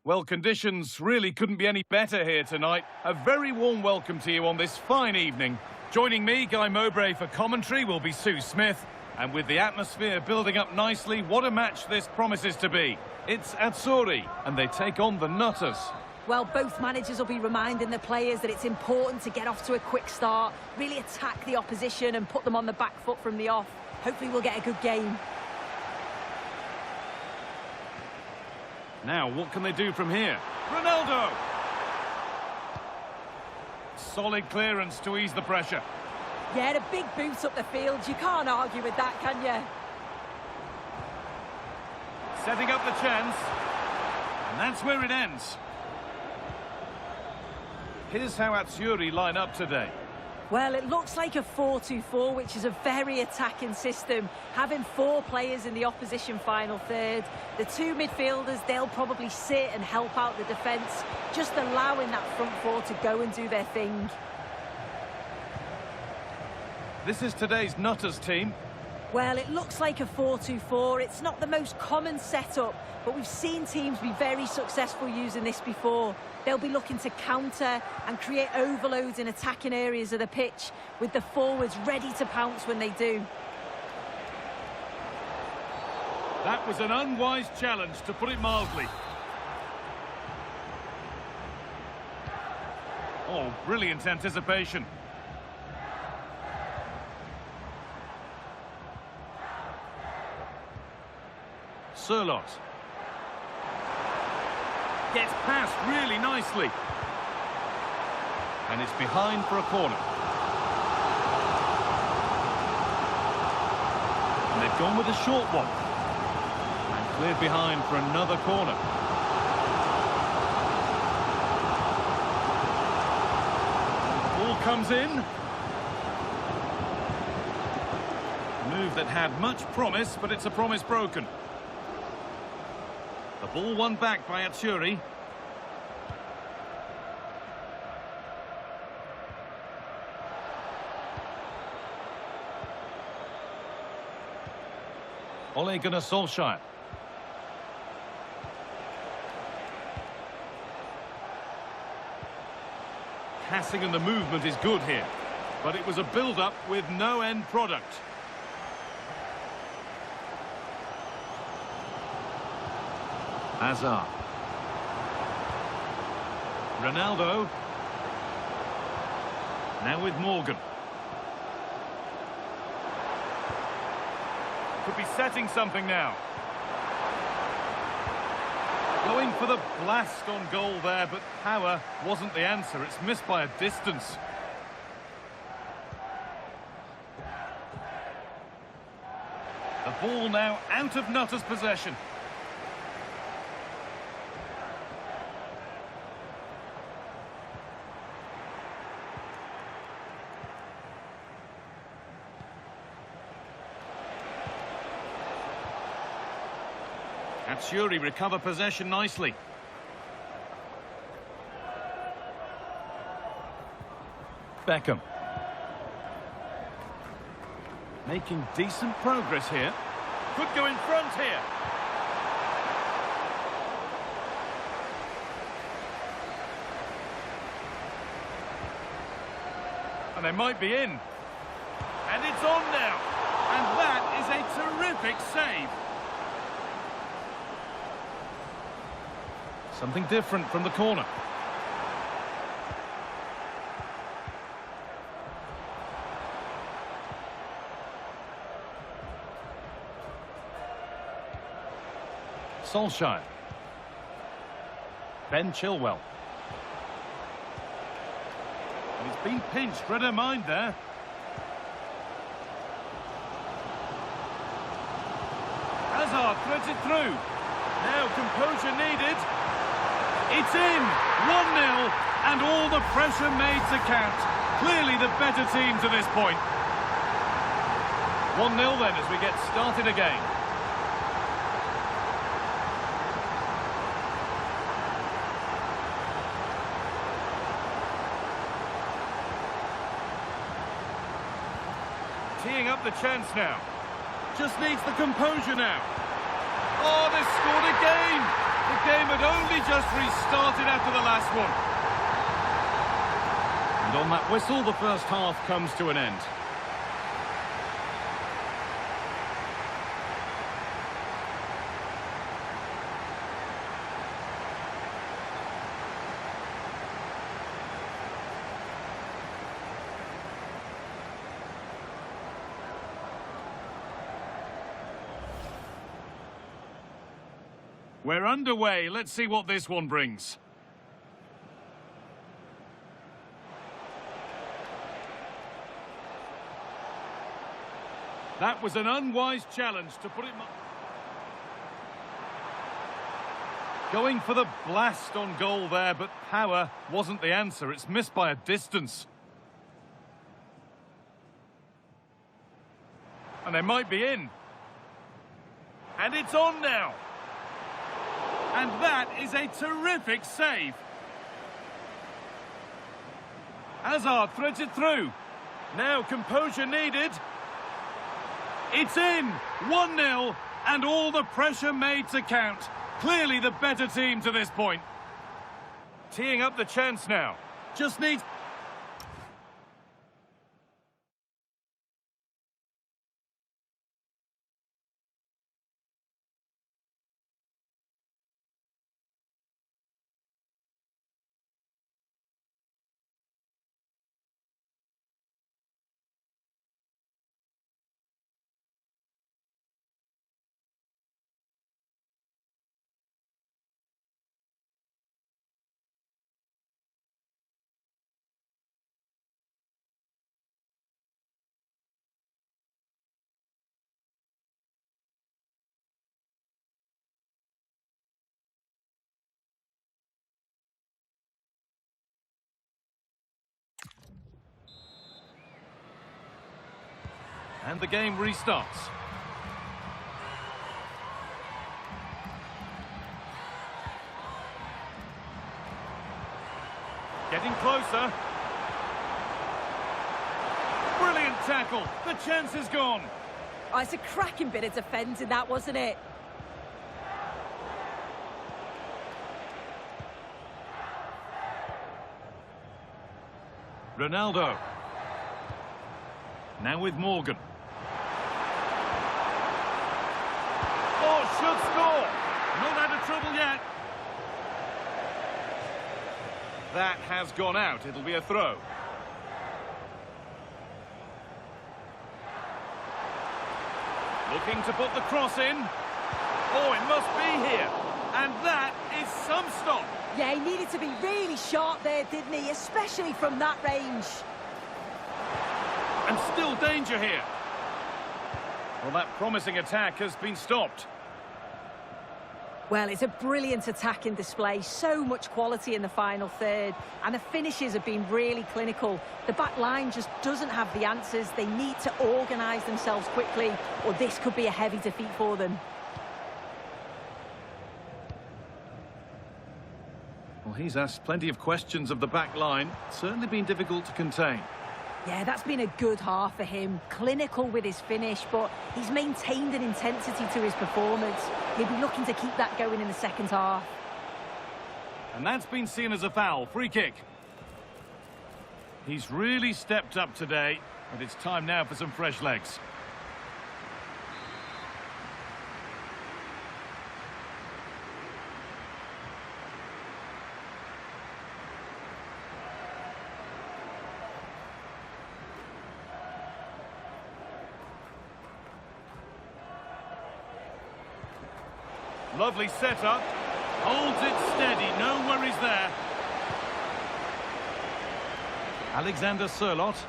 Well, conditions really couldn't be any better here tonight. A very warm welcome to you on this fine evening. Joining me, Guy Mowbray, for commentary will be Sue Smith. And with the atmosphere building up nicely, what a match this promises to be. It's Azzurri, and they take on the Nutters. Well, both managers will be reminding the players that it's important to get off to a quick start, really attack the opposition and put them on the back foot from the off. Hopefully we'll get a good game. Now, what can they do from here? Ronaldo! Solid clearance to ease the pressure. Yeah, the big boots up the field. You can't argue with that, can you? Setting up the chance. And that's where it ends. Here's how Azzurri line up today. Well, it looks like a 4-2-4, which is a very attacking system. Having 4 players in the opposition final third. The 2 midfielders, they'll probably sit and help out the defence, just allowing that front 4 to go and do their thing. This is today's Nutters team. Well, it looks like a 4-2-4. It's not the most common setup, but we've seen teams be very successful using this before. They'll be looking to counter and create overloads in attacking areas of the pitch, with the forwards ready to pounce when they do. That was an unwise challenge, to put it mildly. Oh, brilliant anticipation. Sirlot. Gets past really nicely. And it's behind for a corner. And they've gone with a short one. And cleared behind for another corner. Ball comes in. A move that had much promise, but it's a promise broken. The ball won back by Azzurri. Ole Gunnar Solskjaer. Passing and the movement is good here, but it was a build-up with no end product. Hazard. Ronaldo. Now with Morgan. Could be setting something now. Going for the blast on goal there, but power wasn't the answer. It's missed by a distance. The ball now out of Nutters' possession. Azzurri recover possession nicely. Beckham. Making decent progress here. Could go in front here. And they might be in. And it's on now. And that is a terrific save. Something different from the corner. Solskjaer. Ben Chilwell. And he's been pinched. Read her mind there. Hazard threads it through. Now composure needed. It's in, 1-0, and all the pressure made to count. Clearly the better team to this point. 1-0 then as we get started again. Teeing up the chance now. Just needs the composure now. Oh, they've scored again! The game had only just restarted after the last one. And on that whistle, the first half comes to an end. We're underway. Let's see what this one brings. That was an unwise challenge to put it... Going for the blast on goal there, but power wasn't the answer. It's missed by a distance. And they might be in. And it's on now. And that is a terrific save. Hazard threads it through. Now composure needed. It's in. 1-0 and all the pressure made to count. Clearly the better team to this point. Teeing up the chance now. Just needs... And the game restarts. Getting closer. Brilliant tackle. The chance is gone. Oh, it's a cracking bit of defending, that, wasn't it? Ronaldo. Now with Morgan. Oh, should score. Not out of trouble yet. That has gone out. It'll be a throw. Looking to put the cross in. Oh, it must be here. And that is some stop. Yeah, he needed to be really sharp there, didn't he? Especially from that range. And still danger here. Well, that promising attack has been stopped. Well, it's a brilliant attacking display. So much quality in the final third. And the finishes have been really clinical. The back line just doesn't have the answers. They need to organise themselves quickly, or this could be a heavy defeat for them. Well, he's asked plenty of questions of the back line. Certainly been difficult to contain. Yeah, that's been a good half for him. Clinical with his finish, but he's maintained an intensity to his performance. He'll be looking to keep that going in the second half. And that's been seen as a foul. Free kick. He's really stepped up today, but it's time now for some fresh legs. Lovely setup. Holds it steady. No worries there. Alexander Sørloth.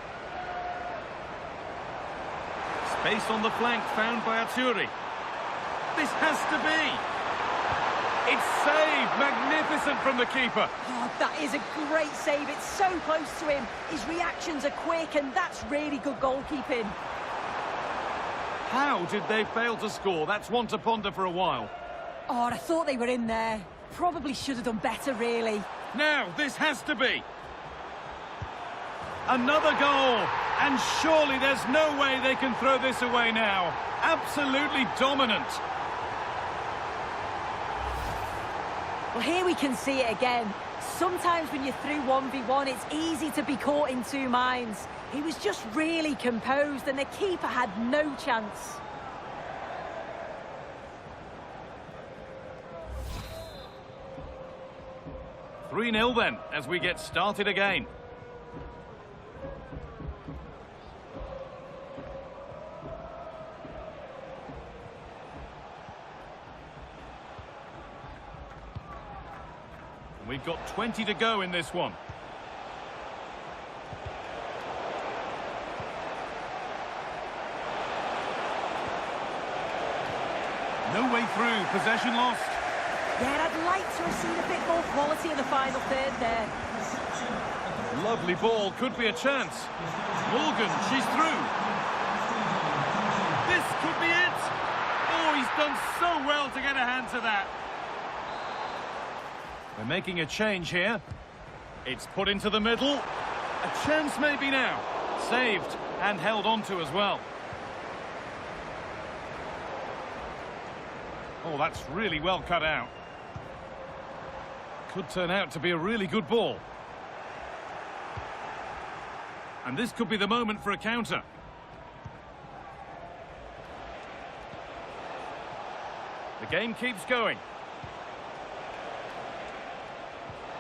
Space on the flank found by Arturi. This has to be. It's saved. Magnificent from the keeper. Oh, that is a great save. It's so close to him. His reactions are quick, and that's really good goalkeeping. How did they fail to score? That's one to ponder for a while. Oh, I thought they were in there. Probably should have done better, really. Now, this has to be. Another goal. And surely there's no way they can throw this away now. Absolutely dominant. Well, here we can see it again. Sometimes when you're through 1v1, it's easy to be caught in two minds. He was just really composed, and the keeper had no chance. Three 0 then, as we get started again. We've got 20 to go in this one. No way through, possession lost. Yeah, I'd like to have seen a bit more quality in the final third there. Lovely ball, could be a chance. Morgan, she's through. This could be it. Oh, he's done so well to get a hand to that. We're making a change here. It's put into the middle. A chance maybe now. Saved and held on to as well. Oh, that's really well cut out. Could turn out to be a really good ball. And this could be the moment for a counter. The game keeps going.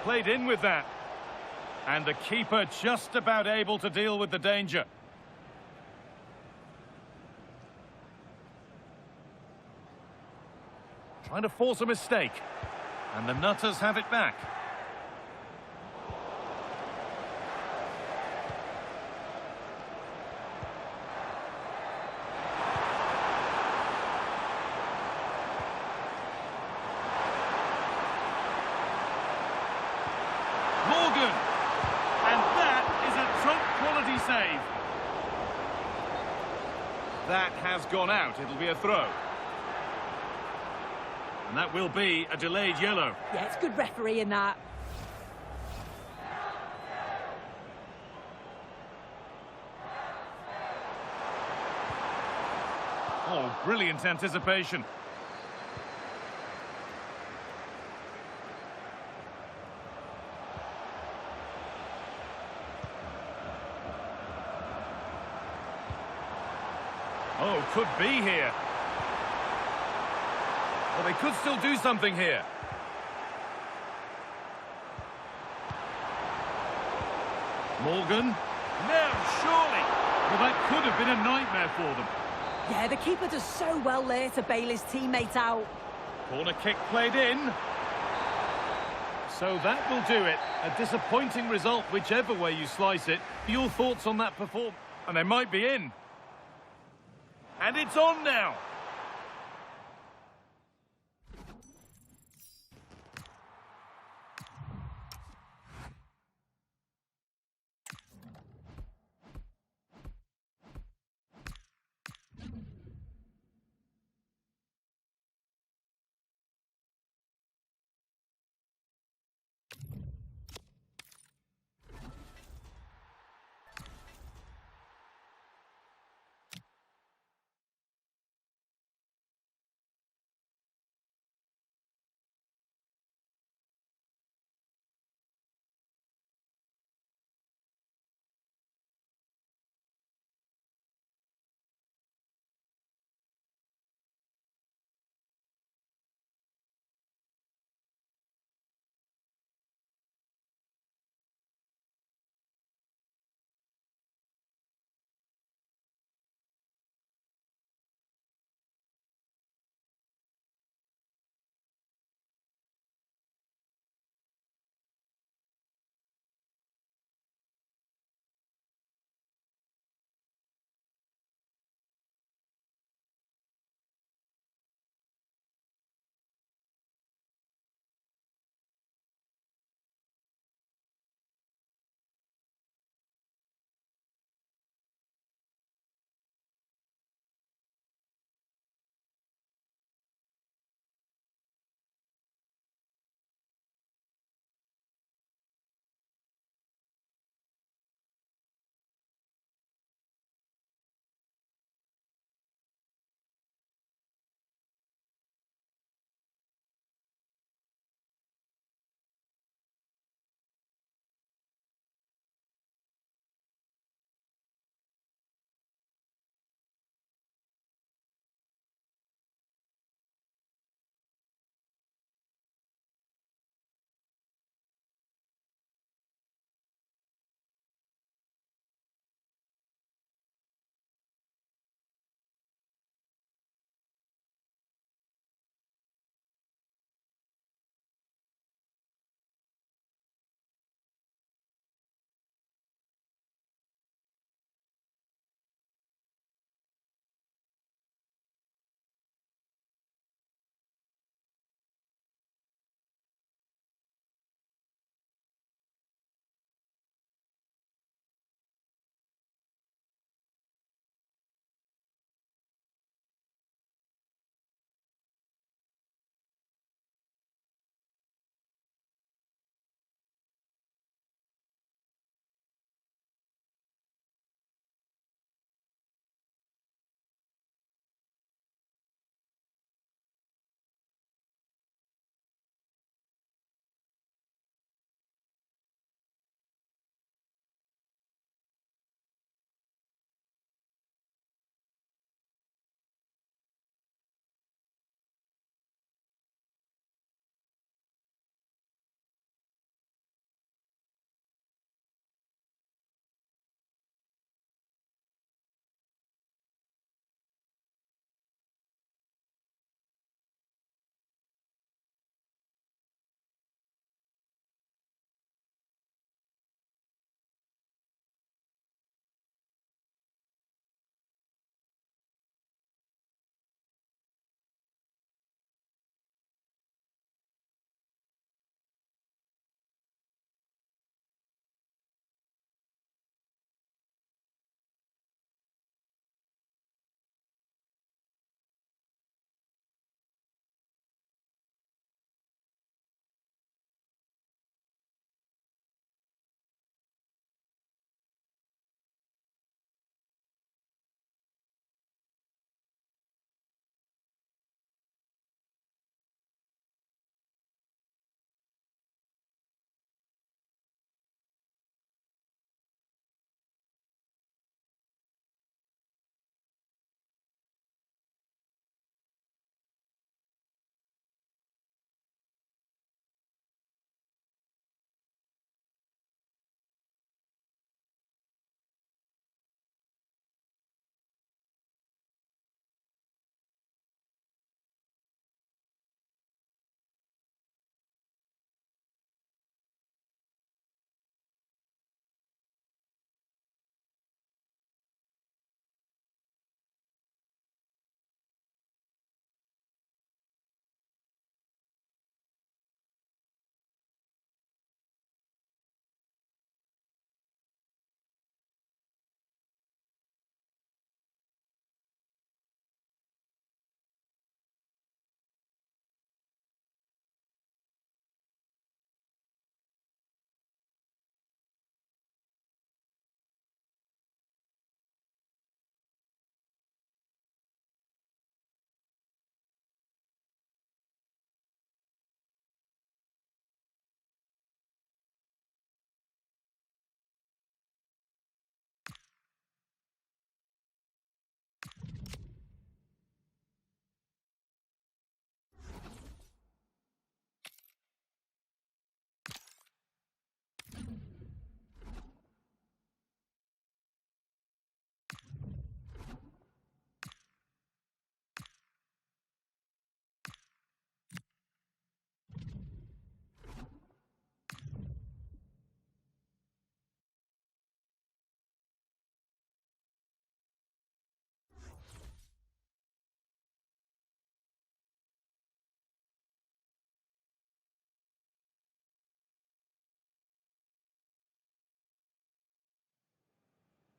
Played in with that. And the keeper just about able to deal with the danger. Trying to force a mistake. And the Nutters have it back. Morgan! And that is a top quality save. That has gone out. It'll be a throw. And that will be a delayed yellow. Yeah, it's good refereeing that. Oh, brilliant anticipation. Oh, could be here. Well, they could still do something here. Morgan. No, surely. Well, that could have been a nightmare for them. Yeah, the keeper does so well there to bail his teammate out. Corner kick played in. So that will do it. A disappointing result, whichever way you slice it. Your thoughts on that performance? And they might be in. And it's on now.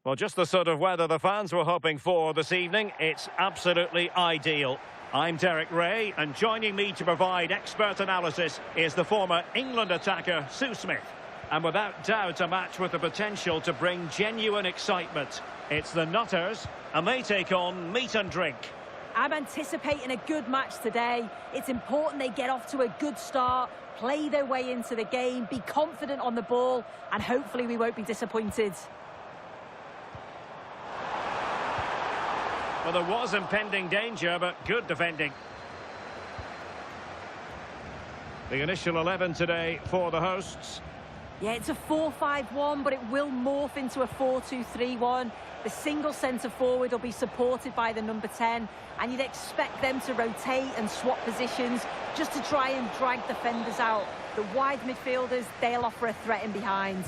Well, just the sort of weather the fans were hoping for this evening. It's absolutely ideal. I'm Derek Ray, and joining me to provide expert analysis is the former England attacker, Sue Smith. And without doubt, a match with the potential to bring genuine excitement. It's the Nutters, and they take on Meat and Drink. I'm anticipating a good match today. It's important they get off to a good start, play their way into the game, be confident on the ball, and hopefully we won't be disappointed. Well, there was impending danger, but good defending. The initial 11 today for the hosts. Yeah, it's a 4-5-1, but it will morph into a 4-2-3-1. The single centre-forward will be supported by the number 10, and you'd expect them to rotate and swap positions just to try and drag defenders out. The wide midfielders, they'll offer a threat in behind.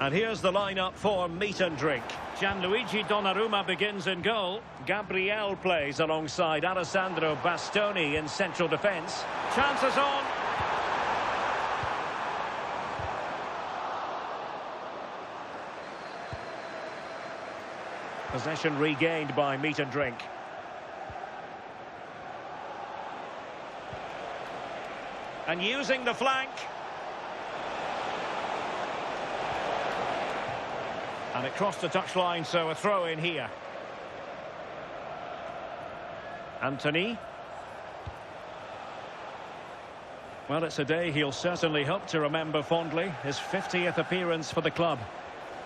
And here's the lineup for Meat and Drink. Gianluigi Donnarumma begins in goal. Gabriel plays alongside Alessandro Bastoni in central defence. Chances on. Possession regained by Meat and Drink. And using the flank. And it crossed the touchline, so a throw in here. Anthony. Well, it's a day he'll certainly hope to remember fondly. His 50th appearance for the club.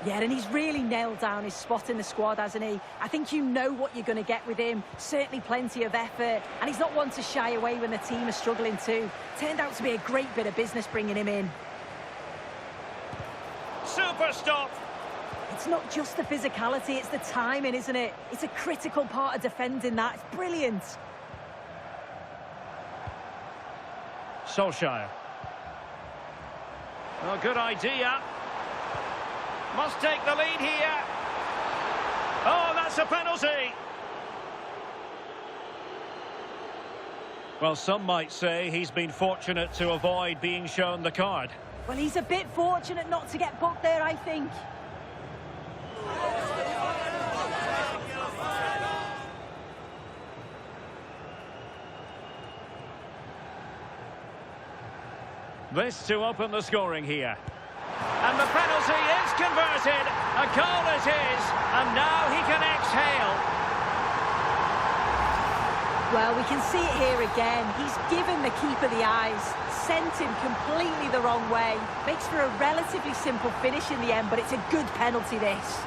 Yeah, and he's really nailed down his spot in the squad, hasn't he? I think you know what you're going to get with him. Certainly plenty of effort. And he's not one to shy away when the team are struggling too. Turned out to be a great bit of business bringing him in. Super stop! It's not just the physicality, it's the timing, isn't it? It's a critical part of defending that. It's brilliant. Solskjaer. Oh, good idea. Must take the lead here. Oh, that's a penalty. Well, some might say he's been fortunate to avoid being shown the card. Well, he's a bit fortunate not to get booked there, I think. This to open the scoring here. And the penalty is converted. A goal it is. And now he can exhale. Well, we can see it here again. He's given the keeper the eyes. Sent him completely the wrong way. Makes for a relatively simple finish in the end, but it's a good penalty, this.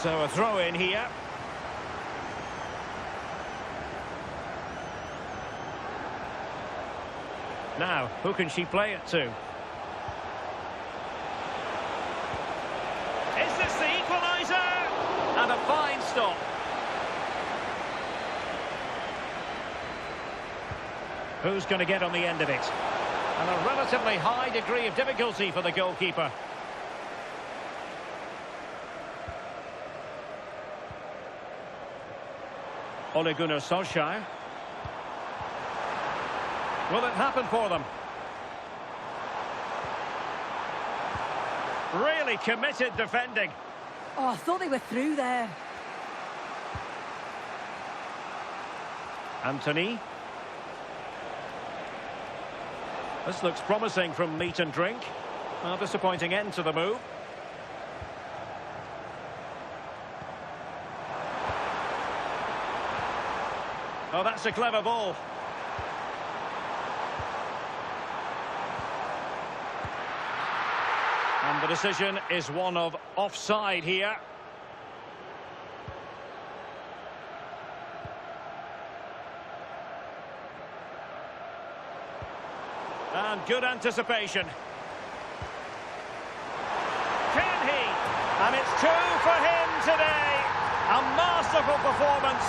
So a throw in here. Now, who can she play it to? Is this the equaliser? And a fine stop. Who's going to get on the end of it? And a relatively high degree of difficulty for the goalkeeper. Ole Gunnar Solskjaer. Will it happen for them? Really committed defending. Oh, I thought they were through there. Anthony. This looks promising from Meat and Drink. A disappointing end to the move. Oh, that's a clever ball. And the decision is one of offside here. And good anticipation. Can he? And it's 2 for him today. A masterful performance.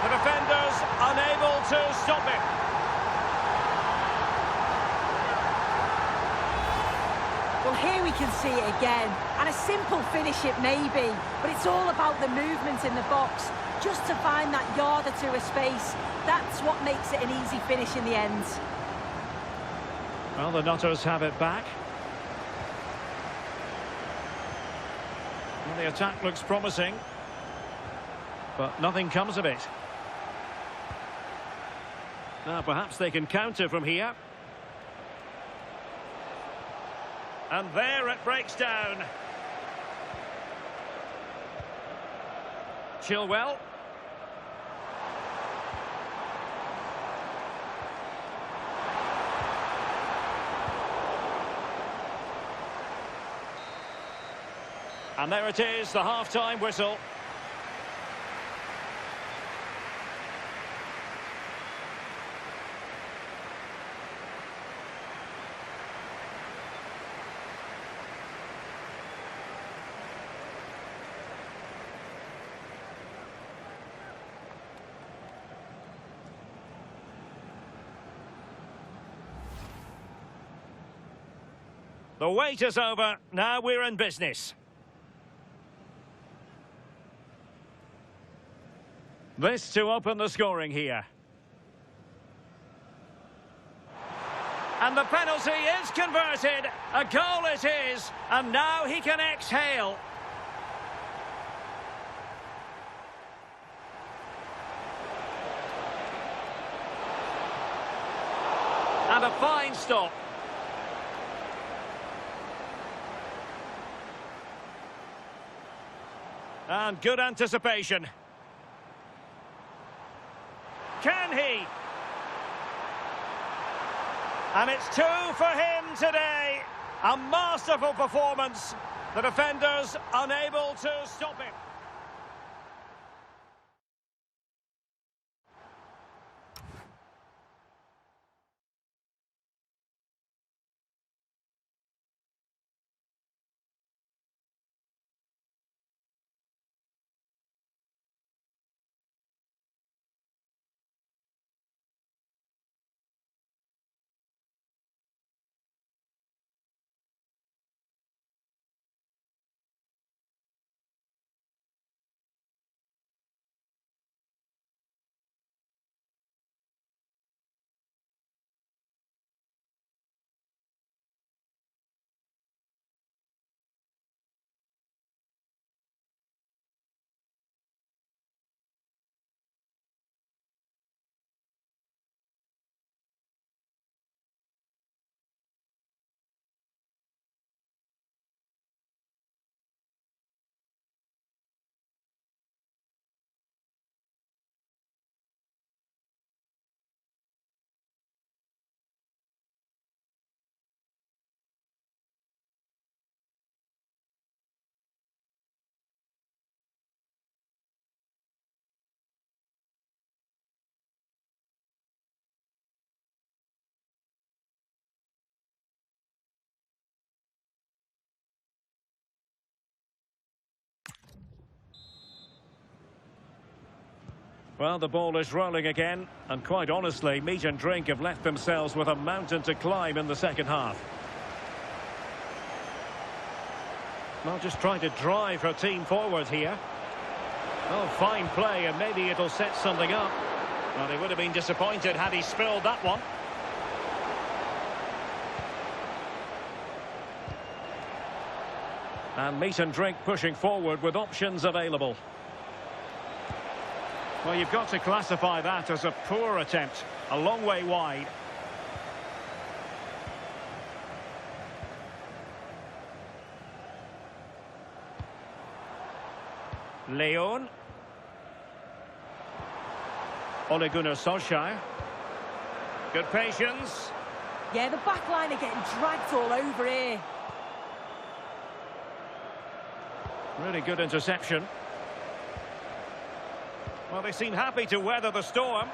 The defenders unable to stop it. Well, here we can see it again. And a simple finish it may be, but it's all about the movement in the box. Just to find that yard or two of space. That's what makes it an easy finish in the end. Well, the Nutters have it back. Well, the attack looks promising, but nothing comes of it. Now perhaps they can counter from here. And there it breaks down. Chilwell. And there it is, the half-time whistle. The wait is over. Now we're in business. This to open the scoring here. And the penalty is converted. A goal it is. And now he can exhale. And a fine stop. And good anticipation. Can he? And it's 2 for him today. A masterful performance. The defenders unable to stop him. Well, the ball is rolling again, and quite honestly, Meat and Drink have left themselves with a mountain to climb in the second half. Well, just trying to drive her team forward here. Oh, fine play, and maybe it'll set something up. Well, he would have been disappointed had he spilled that one. And Meat and Drink pushing forward with options available. Well, you've got to classify that as a poor attempt. A long way wide. Leon. Ole Gunnar Solskjaer. Good patience. Yeah, the back line are getting dragged all over here. Really good interception. Well, they seem happy to weather the storm.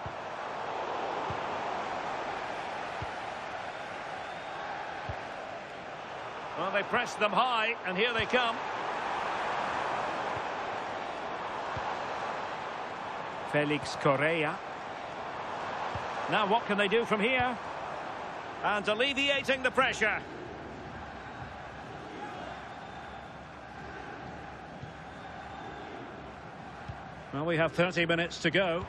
Well, they pressed them high, and here they come. Felix Correa. Now what can they do from here? And alleviating the pressure. Well, we have 30 minutes to go.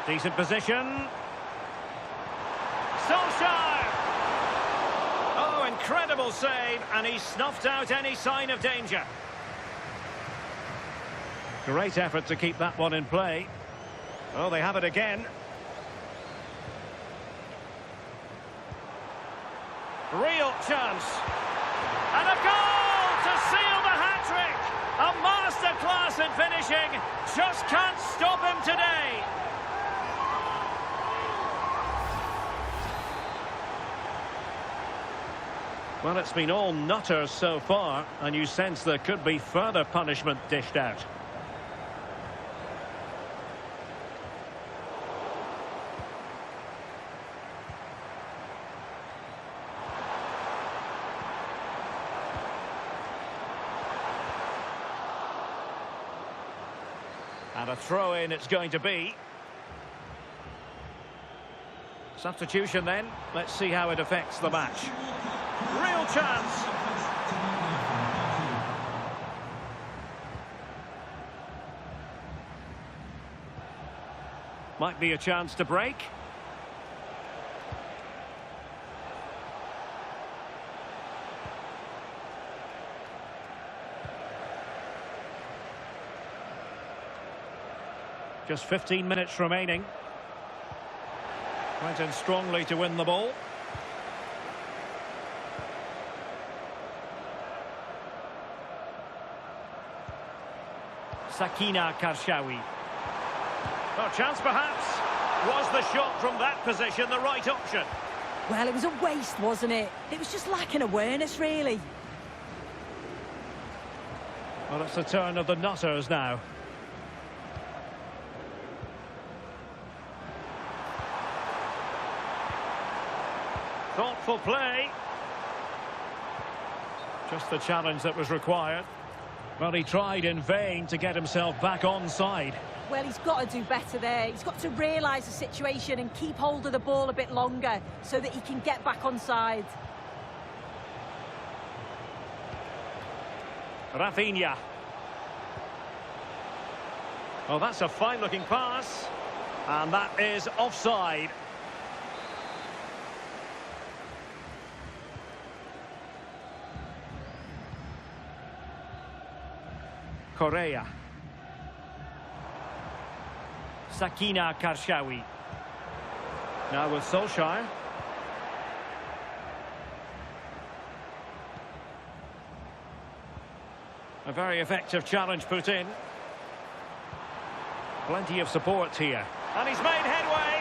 Decent position. Incredible save, and he snuffed out any sign of danger. Great effort to keep that one in play. Oh, they have it again. Real chance. And a goal to seal the hat-trick. A masterclass in finishing. Just can't stop him today. Well, it's been all nutters so far, and you sense there could be further punishment dished out. And a throw-in it's going to be. Substitution then. Let's see how it affects the match. Real chance. Might be a chance to break. Just 15 minutes remaining. Went in strongly to win the ball. Sakina Karshawi. Oh, chance perhaps. Was the shot from that position the right option? Well, it was a waste, wasn't it? It was just lacking awareness, really. Well, it's the turn of the nutters now. Thoughtful play. Just the challenge that was required. Well, he tried in vain to get himself back onside. Well, he's got to do better there. He's got to realise the situation and keep hold of the ball a bit longer so that he can get back onside. Rafinha. Oh, that's a fine-looking pass. And that is offside. Correa. Sakina Karshawi. Now with Solskjaer. A very effective challenge put in. Plenty of support here. And he's made headway.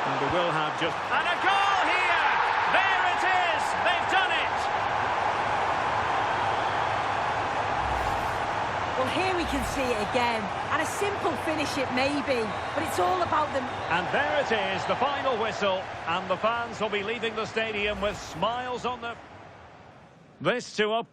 And we will have just... And a goal here! There it is! They've done it! Well, here we can see it again. And a simple finish it may be, but it's all about them. And there it is, the final whistle. And the fans will be leaving the stadium with smiles on their... This to up.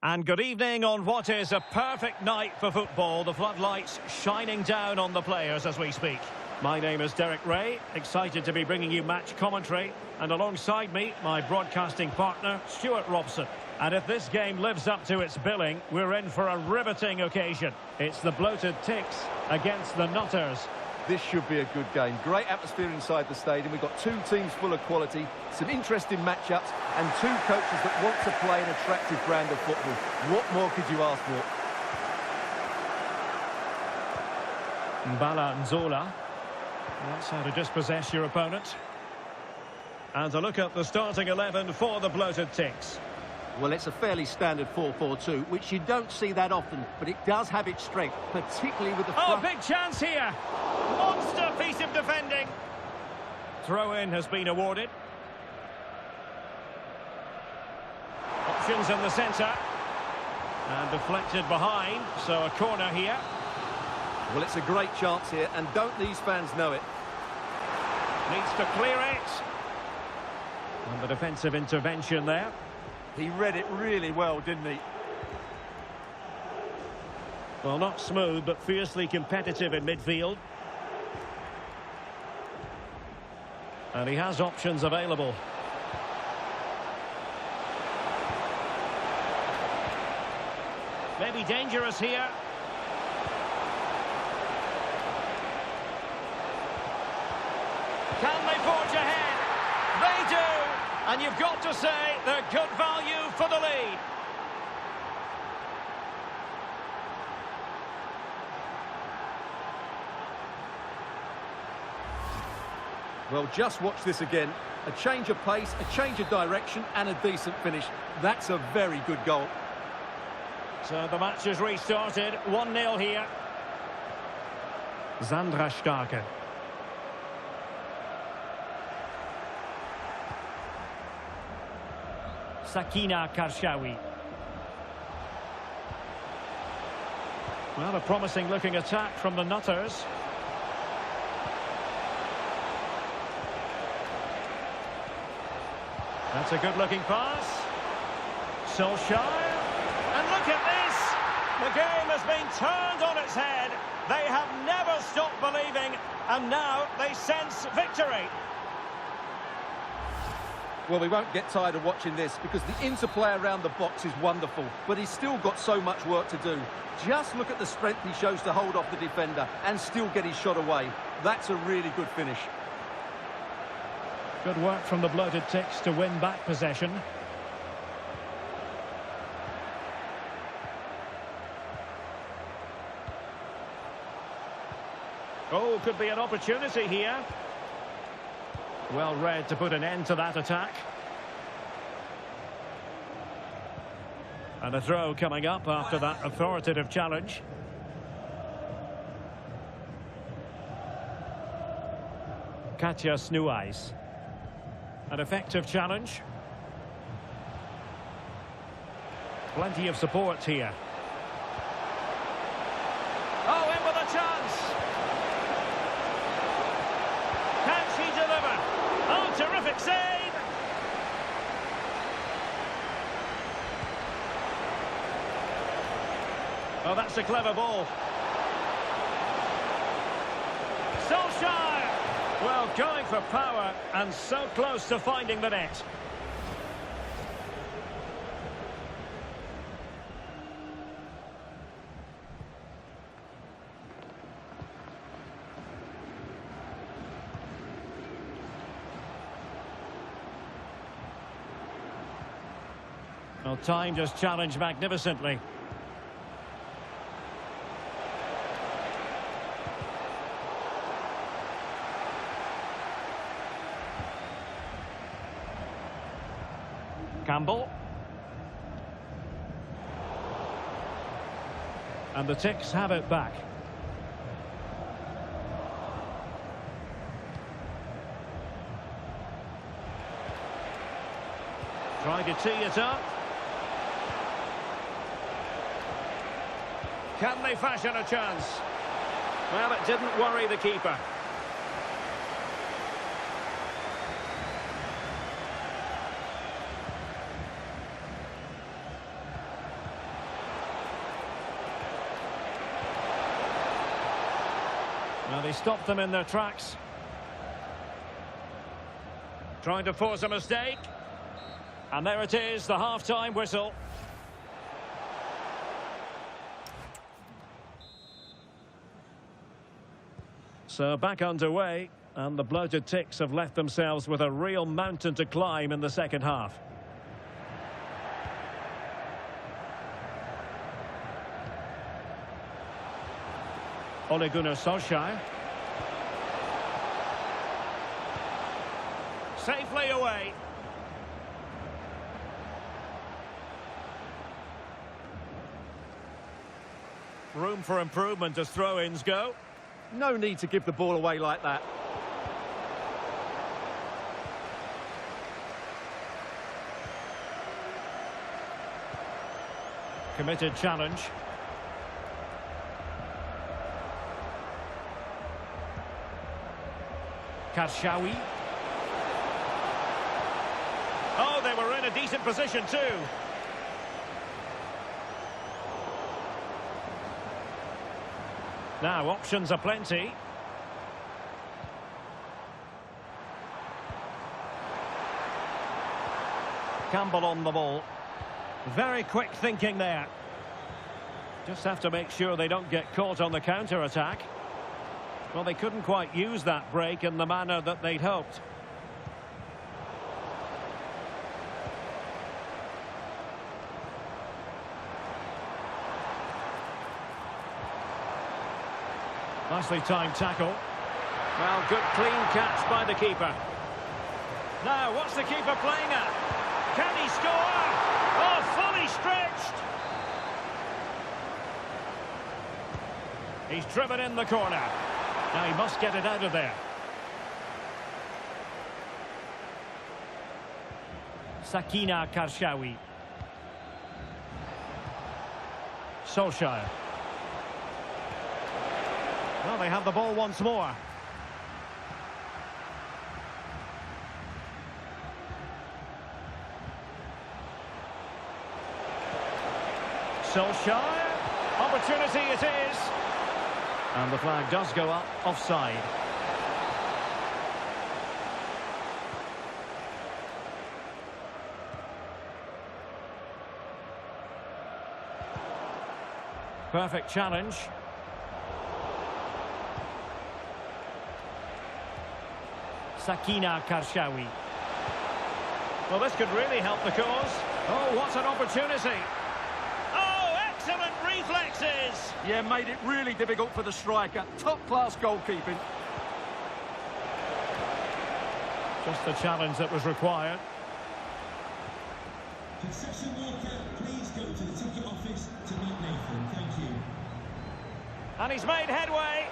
And good evening on what is a perfect night for football. The floodlights shining down on the players as we speak. My name is Derek Ray, excited to be bringing you match commentary. And alongside me, my broadcasting partner, Stuart Robson. And if this game lives up to its billing, we're in for a riveting occasion. It's the bloated Ticks against the Nutters. This should be a good game. Great atmosphere inside the stadium. We've got two teams full of quality, some interesting matchups, and two coaches that want to play an attractive brand of football. What more could you ask for? Mbala Nzola. That's how to dispossess your opponent. And a look at the starting 11 for the bloated Ticks. Well, it's a fairly standard 4-4-2, which you don't see that often, but it does have its strength, particularly with the front. Oh, big chance here! Monster piece of defending! Throw-in has been awarded. Options in the centre. And deflected behind, so a corner here. Well, it's a great chance here, and don't these fans know it? Needs to clear it. And the defensive intervention there. He read it really well, didn't he? Well, not smooth, but fiercely competitive in midfield. And he has options available. Maybe dangerous here. Can they forge ahead? They do! And you've got to say they're good value for the lead. Well, just watch this again. A change of pace, a change of direction, and a decent finish. That's a very good goal. So the match has restarted. 1-0 here. Sandra Starke. Sakina Karshawi. Well, a promising looking attack from the Nutters. That's a good looking pass. Solskjaer. And look at this! The game has been turned on its head. They have never stopped believing, and now they sense victory. Well, we won't get tired of watching this because the interplay around the box is wonderful, but he's still got so much work to do. Just look at the strength he shows to hold off the defender and still get his shot away. That's a really good finish. Good work from the bloated Ticks to win back possession. Oh, could be an opportunity here. Well read to put an end to that attack. And a throw coming up after that authoritative challenge. Katja Snuijs. An effective challenge. Plenty of support here. Oh, in with a chance! Can she deliver? Oh, terrific save! Oh, that's a clever ball. Solskjaer! Well, going for power and so close to finding the net. Well, timed his challenge magnificently. Campbell. And the Ticks have it back. Trying to tee it up. Can they fashion a chance? Well, it didn't worry the keeper. Well, they stopped them in their tracks. Trying to force a mistake. And there it is, the half-time whistle. So back underway, and the bloated ticks have left themselves with a real mountain to climb in the second half. Ole Gunnar Solskjaer. Safely away. Room for improvement as throw-ins go. No need to give the ball away like that. Committed challenge. Karshawi. Oh, they were in a decent position too. Now, options are plenty. Campbell on the ball. Very quick thinking there. Just have to make sure they don't get caught on the counter-attack. Well, they couldn't quite use that break in the manner that they'd hoped. Nicely timed tackle. Well, good clean catch by the keeper. Now, what's the keeper playing at? Can he score? Oh, fully stretched. He's driven in the corner. Now he must get it out of there. Sakina Karshawi. Solskjaer. Well, they have the ball once more. Solskjaer. Opportunity it is. And the flag does go up, offside. Perfect challenge. Sakina Karshawi. Well, this could really help the cause. Oh, what an opportunity. Oh, excellent reflexes. Yeah, made it really difficult for the striker. Top-class goalkeeping. Just the challenge that was required. Concession worker, please go to the ticket office to meet Nathan. Thank you. And he's made headway.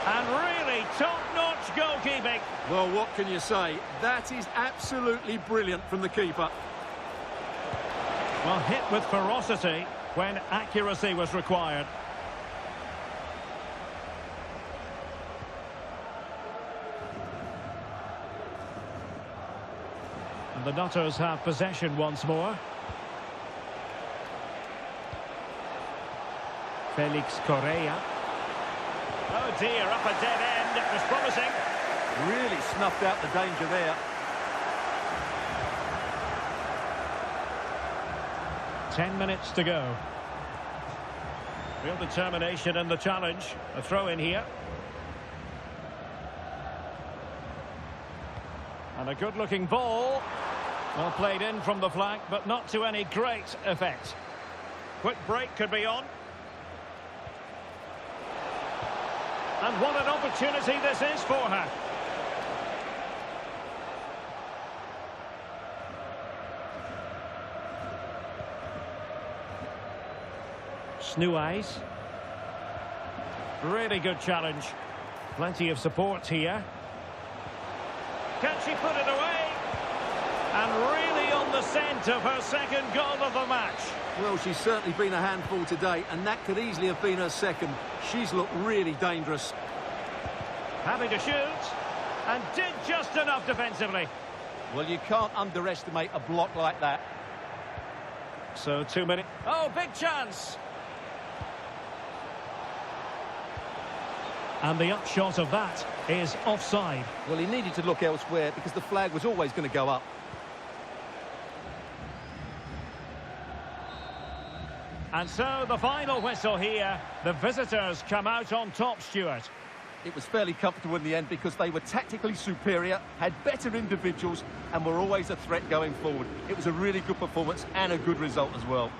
And really top-notch goalkeeping. Well, what can you say? That is absolutely brilliant from the keeper. Well, hit with ferocity when accuracy was required. And the Nutters have possession once more. Felix Correa. Oh dear, up a dead end. It was promising. Really snuffed out the danger there. Ten minutes to go. Real determination in the challenge. A throw in here. And a good-looking ball. Well played in from the flank, but not to any great effect. Quick break could be on. And what an opportunity this is for her. Snuais. Really good challenge. Plenty of support here. Can she put it away? And really on the scent of her second goal of the match. Well, she's certainly been a handful today, and that could easily have been her second. She's looked really dangerous. Having to shoot, and did just enough defensively. Well, you can't underestimate a block like that. So 2 minutes. Oh, big chance. And the upshot of that is offside. Well, he needed to look elsewhere because the flag was always going to go up. And so the final whistle here. The visitors come out on top, Stuart. It was fairly comfortable in the end because they were tactically superior, had better individuals, and were always a threat going forward. It was a really good performance and a good result as well.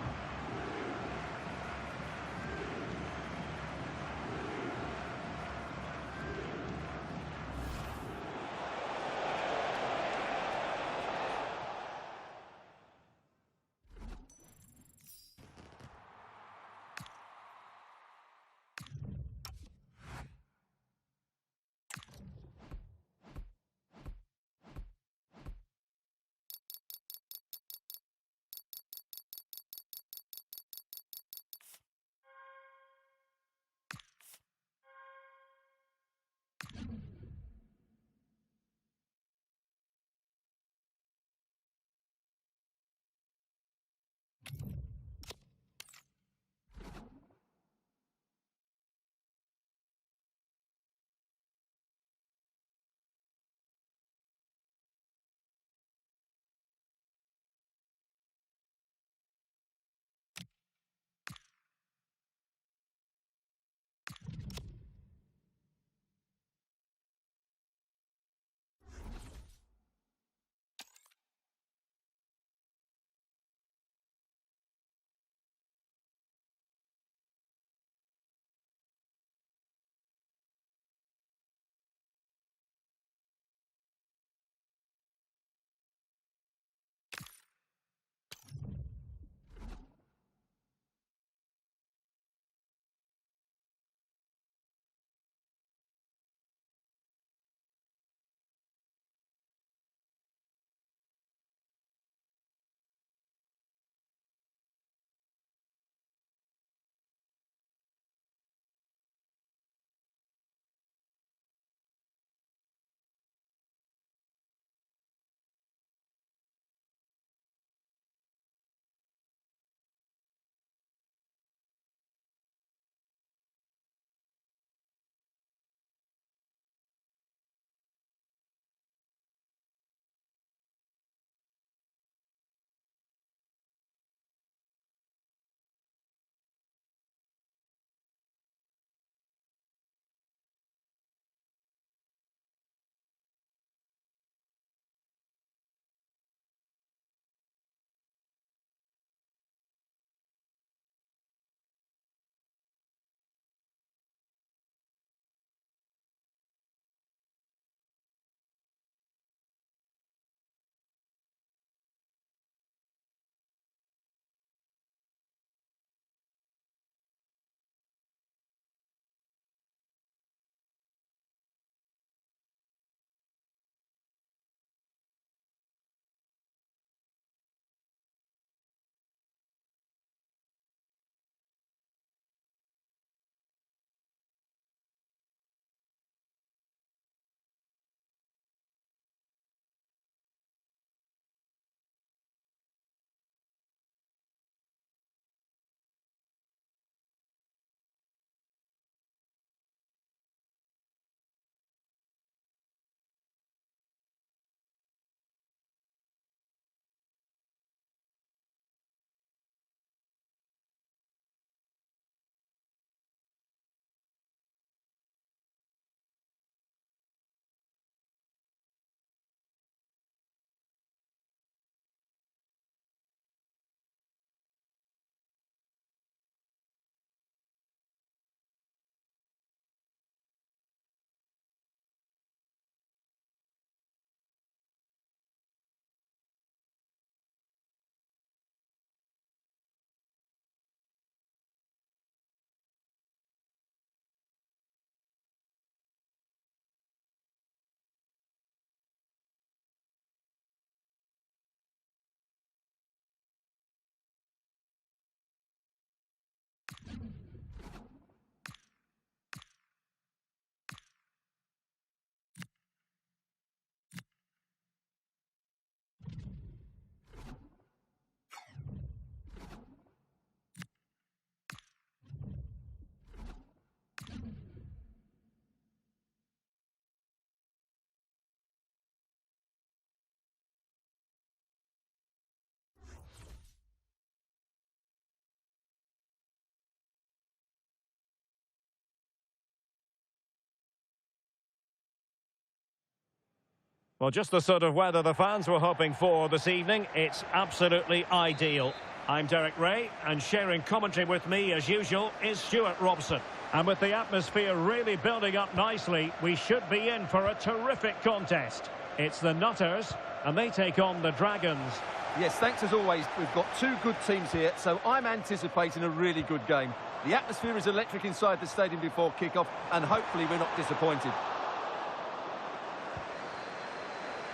Well, just the sort of weather the fans were hoping for this evening. It's absolutely ideal. I'm Derek Ray, and sharing commentary with me, as usual, is Stuart Robson. And with the atmosphere really building up nicely, we should be in for a terrific contest. It's the Nutters, and they take on the Dragons. Yes, thanks as always. We've got two good teams here, so I'm anticipating a really good game. The atmosphere is electric inside the stadium before kick-off, and hopefully we're not disappointed.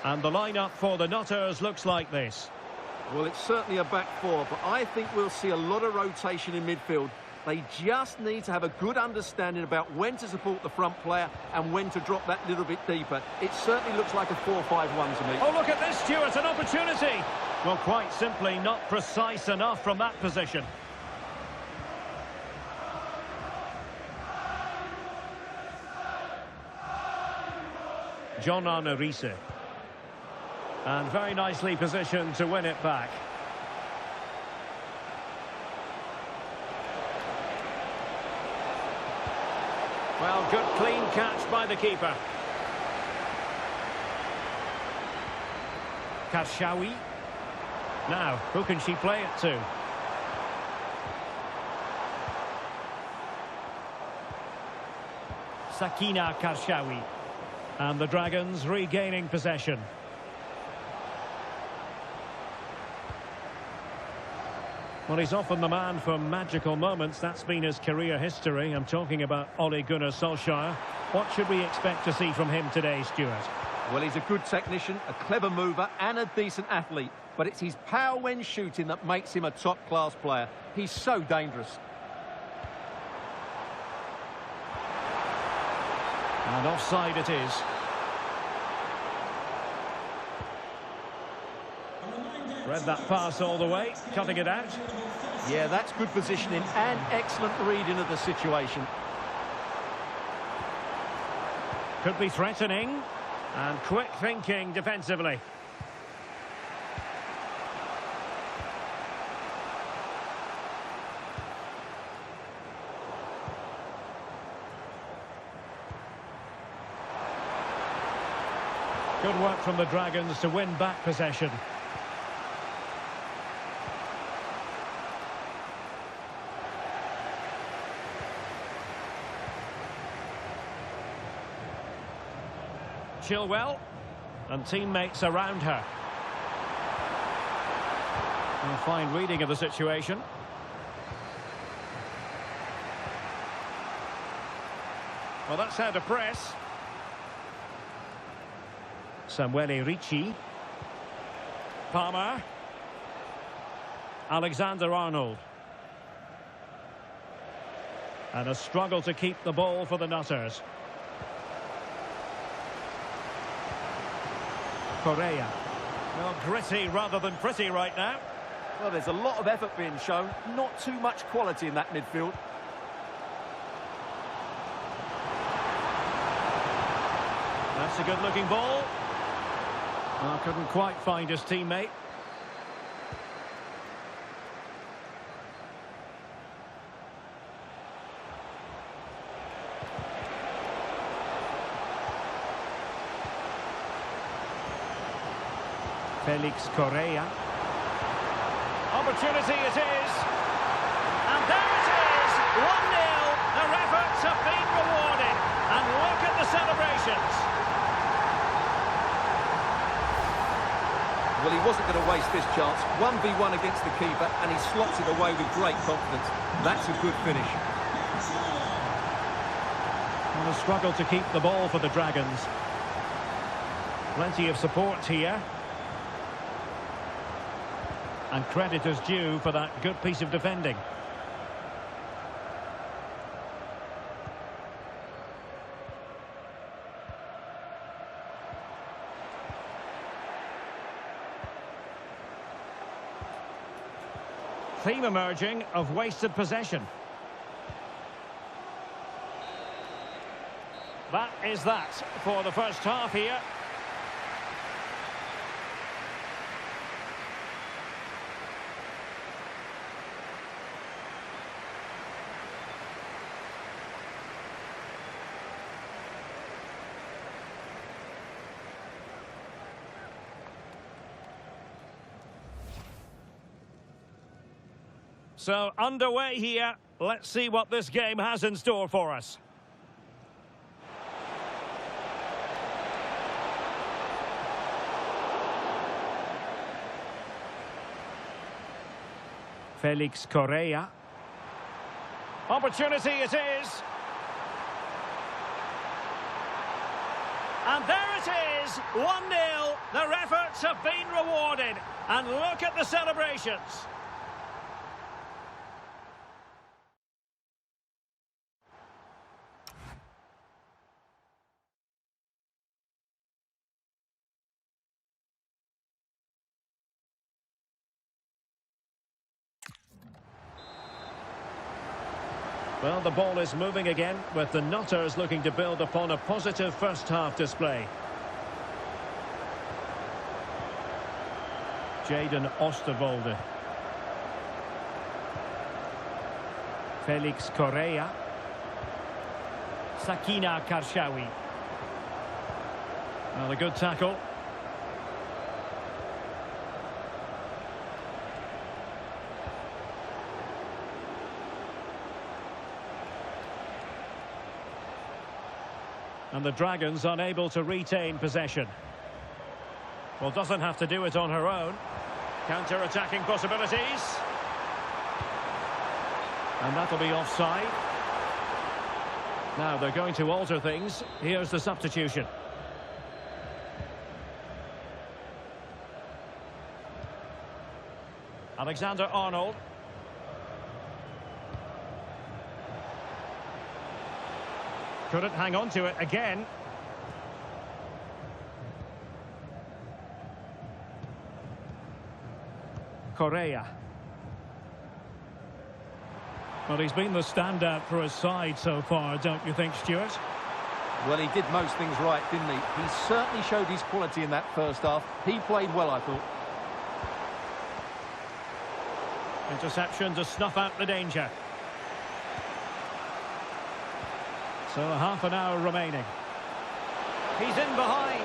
And the lineup for the Nutters looks like this. Well, it's certainly a back four, but I think we'll see a lot of rotation in midfield. They just need to have a good understanding about when to support the front player and when to drop that little bit deeper. It certainly looks like a 4-5-1 to me. Oh, look at this, Stuart, an opportunity! Well, quite simply not precise enough from that position. John Arnarise. And very nicely positioned to win it back. Well, good clean catch by the keeper. Karshawi. Now, who can she play it to? Sakina Karshawi. And the Dragons regaining possession. Well, he's often the man for magical moments. That's been his career history. I'm talking about Ole Gunnar Solskjaer. What should we expect to see from him today, Stuart? Well, he's a good technician, a clever mover and a decent athlete. But it's his power when shooting that makes him a top-class player. He's so dangerous. And offside it is. Read that pass all the way, cutting it out. Yeah, that's good positioning and excellent reading of the situation. Could be threatening. And quick thinking defensively. Good work from the Dragons to win back possession. Chilwell and teammates around her. A fine reading of the situation. Well, that's how to press. Samuele Ricci. Palmer. Alexander-Arnold. And a struggle to keep the ball for the Nutters. Correa. Well, gritty rather than pretty right now. Well, there's a lot of effort being shown, not too much quality in that midfield. That's a good-looking ball. Well, couldn't quite find his teammate. Felix Correa. Opportunity it is. And there it is! 1-0. Their efforts have been rewarded. And look at the celebrations. Well, he wasn't going to waste this chance. 1v1 against the keeper, and he slots it away with great confidence. That's a good finish. And a struggle to keep the ball for the Dragons. Plenty of support here. And credit is due for that good piece of defending. Theme emerging of wasted possession. That is that for the first half here. So, underway here. Let's see what this game has in store for us. Felix Correa. Opportunity it is. And there it is, 1-0. Their efforts have been rewarded. And look at the celebrations. Well, the ball is moving again, with the Nutters looking to build upon a positive first-half display. Jaden Oosterwolde. Felix Correa. Sakina Karshawi. Well, a good tackle. And the Dragons unable to retain possession. Well, doesn't have to do it on her own. Counter-attacking possibilities. And that'll be offside. Now they're going to alter things. Here's the substitution. Alexander-Arnold. Couldn't hang on to it again. Correa. Well, he's been the standout for his side so far, don't you think, Stuart? Well, he did most things right, didn't he? He certainly showed his quality in that first half. He played well, I thought. Interception to snuff out the danger. So half an hour remaining. He's in behind.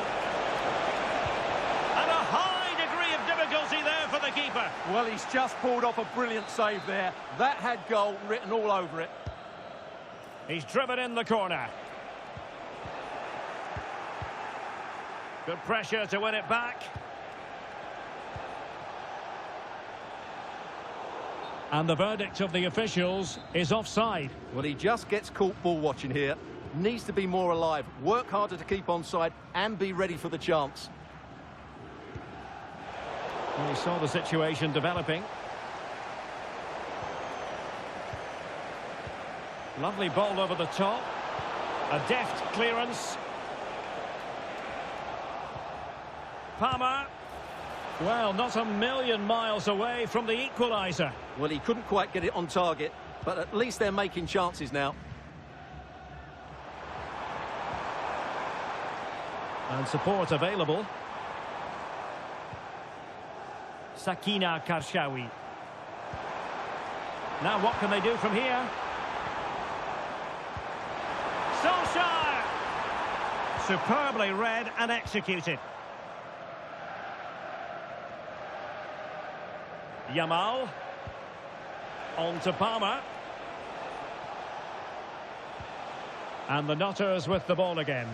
And a high degree of difficulty there for the keeper. Well, he's just pulled off a brilliant save there. That had goal written all over it. He's driven in the corner. Good pressure to win it back. And the verdict of the officials is offside. Well, he just gets caught ball watching here. Needs to be more alive, work harder to keep onside and be ready for the chance. Well, he saw the situation developing. Lovely ball over the top. A deft clearance. Palmer. Well, not a million miles away from the equaliser. Well, he couldn't quite get it on target, but at least they're making chances now. And support available. Sakina Karshawi. Now what can they do from here? Solskjaer! Superbly read and executed. Yamal. On to Palmer. And the Nutters with the ball again.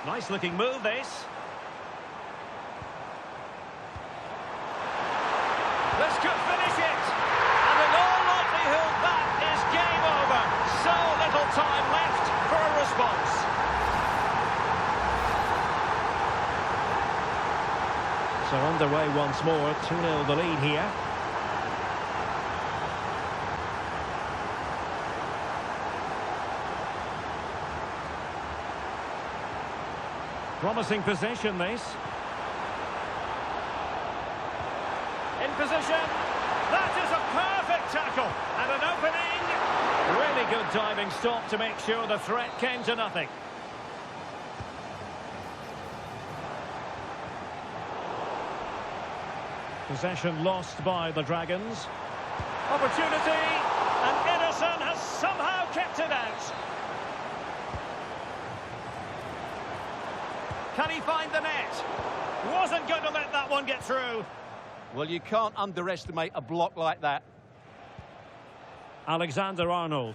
Nice looking move, this. This could finish it. And in all likelihood, that is game over. So little time left for a response. So underway once more, 2-0 the lead here. Promising possession, this. In position. That is a perfect tackle. And an opening. Really good diving stop to make sure the threat came to nothing. Possession lost by the Dragons. Opportunity. And innocent. Can he find the net? Wasn't going to let that one get through. Well, you can't underestimate a block like that. Alexander-Arnold.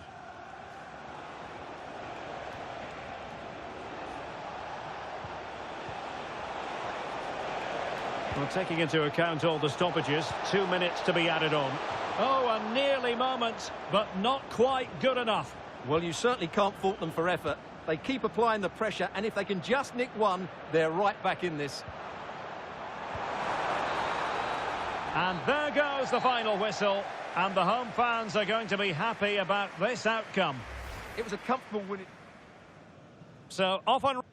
Well, taking into account all the stoppages, 2 minutes to be added on. Oh, a nearly moment, but not quite good enough. Well, you certainly can't fault them for effort. They keep applying the pressure, and if they can just nick one, they're right back in this. And there goes the final whistle, and the home fans are going to be happy about this outcome. It was a comfortable win. So, off on...